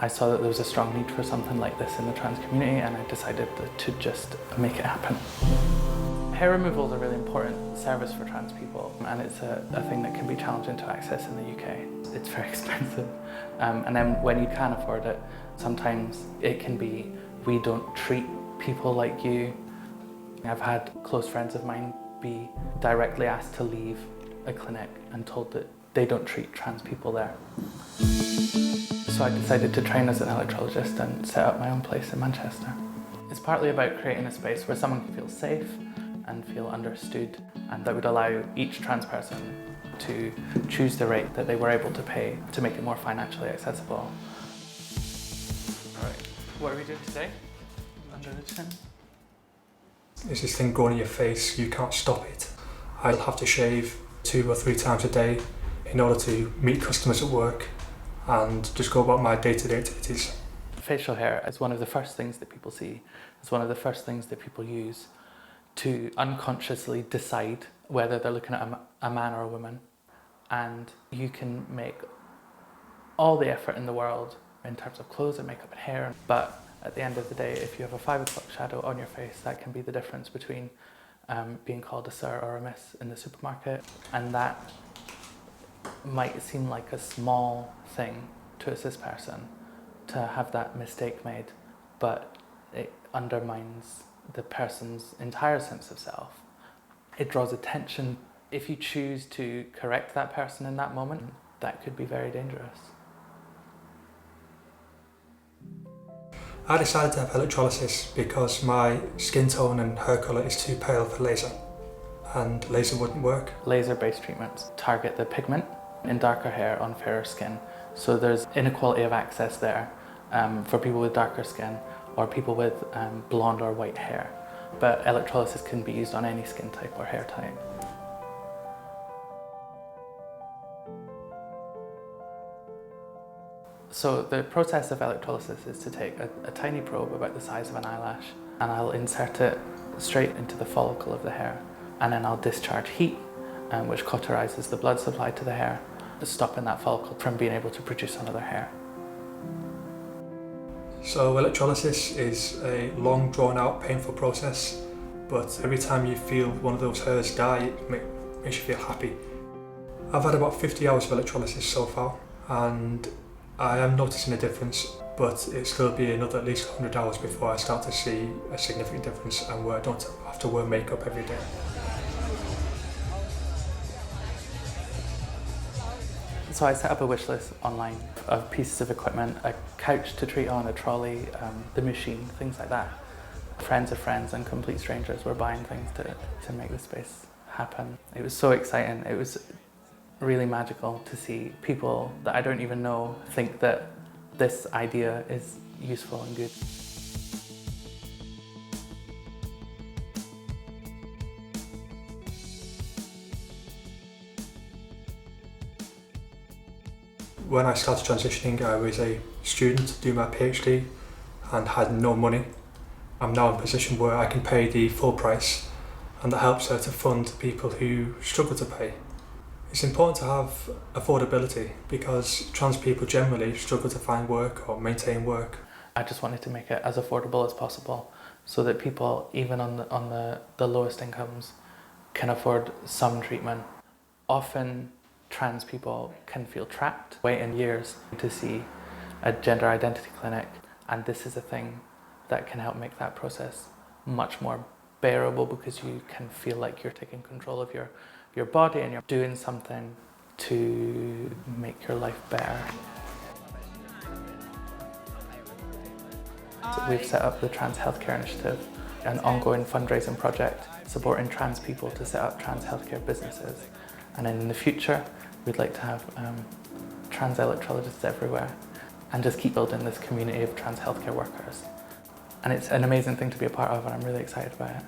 I saw that there was a strong need for something like this in the trans community, and I decided to just make it happen. Hair removal is a really important service for trans people, and it's a thing that can be challenging to access in the UK. It's very expensive, and then when you can afford it, sometimes it can be, we don't treat people like you. I've had close friends of mine be directly asked to leave a clinic and told that they don't treat trans people there. So I decided to train as an electrologist and set up my own place in Manchester. It's partly about creating a space where someone can feel safe and feel understood, and that would allow each trans person to choose the rate that they were able to pay to make it more financially accessible. All right, what are we doing today? Under the chin. There's this thing growing in your face, you can't stop it. I have to shave 2 or 3 times a day in order to meet customers at work and just go about my day-to-day activities. Facial hair is one of the first things that people see. It's one of the first things that people use to unconsciously decide whether they're looking at a man or a woman. And you can make all the effort in the world in terms of clothes and makeup and hair, but at the end of the day, if you have a 5 o'clock shadow on your face, that can be the difference between being called a sir or a miss in the supermarket. And that might seem like a small thing to a cis person to have that mistake made, but it undermines the person's entire sense of self. It draws attention. If you choose to correct that person in that moment, that could be very dangerous. I decided to have electrolysis because my skin tone and hair colour is too pale for laser, and laser wouldn't work. Laser-based treatments target the pigment in darker hair on fairer skin, so there's inequality of access there for people with darker skin or people with blonde or white hair. But electrolysis can be used on any skin type or hair type. So the process of electrolysis is to take a tiny probe about the size of an eyelash, and I'll insert it straight into the follicle of the hair, and then I'll discharge heat, which cauterizes the blood supply to the hair, stopping that follicle from being able to produce another hair. So electrolysis is a long, drawn-out, painful process, but every time you feel one of those hairs die, it makes you feel happy. I've had about 50 hours of electrolysis so far, and I am noticing a difference, but it's going to be another at least 100 hours before I start to see a significant difference and where I don't have to wear makeup every day. So I set up a wish list online of pieces of equipment, a couch to treat on, a trolley, the machine, things like that. Friends of friends and complete strangers were buying things to make the space happen. It was so exciting. It was really magical to see people that I don't even know think that this idea is useful and good. When I started transitioning, I was a student doing my PhD and had no money. I'm now in a position where I can pay the full price, and that helps to fund people who struggle to pay. It's important to have affordability because trans people generally struggle to find work or maintain work. I just wanted to make it as affordable as possible so that people, even on the lowest incomes, can afford some treatment. Often trans people can feel trapped, waiting years to see a gender identity clinic, and this is a thing that can help make that process much more bearable because you can feel like you're taking control of your body and you're doing something to make your life better. So we've set up the Trans Healthcare Initiative, an ongoing fundraising project supporting trans people to set up trans healthcare businesses. And in the future, we'd like to have trans electrologists everywhere and just keep building this community of trans healthcare workers. And it's an amazing thing to be a part of, and I'm really excited about it.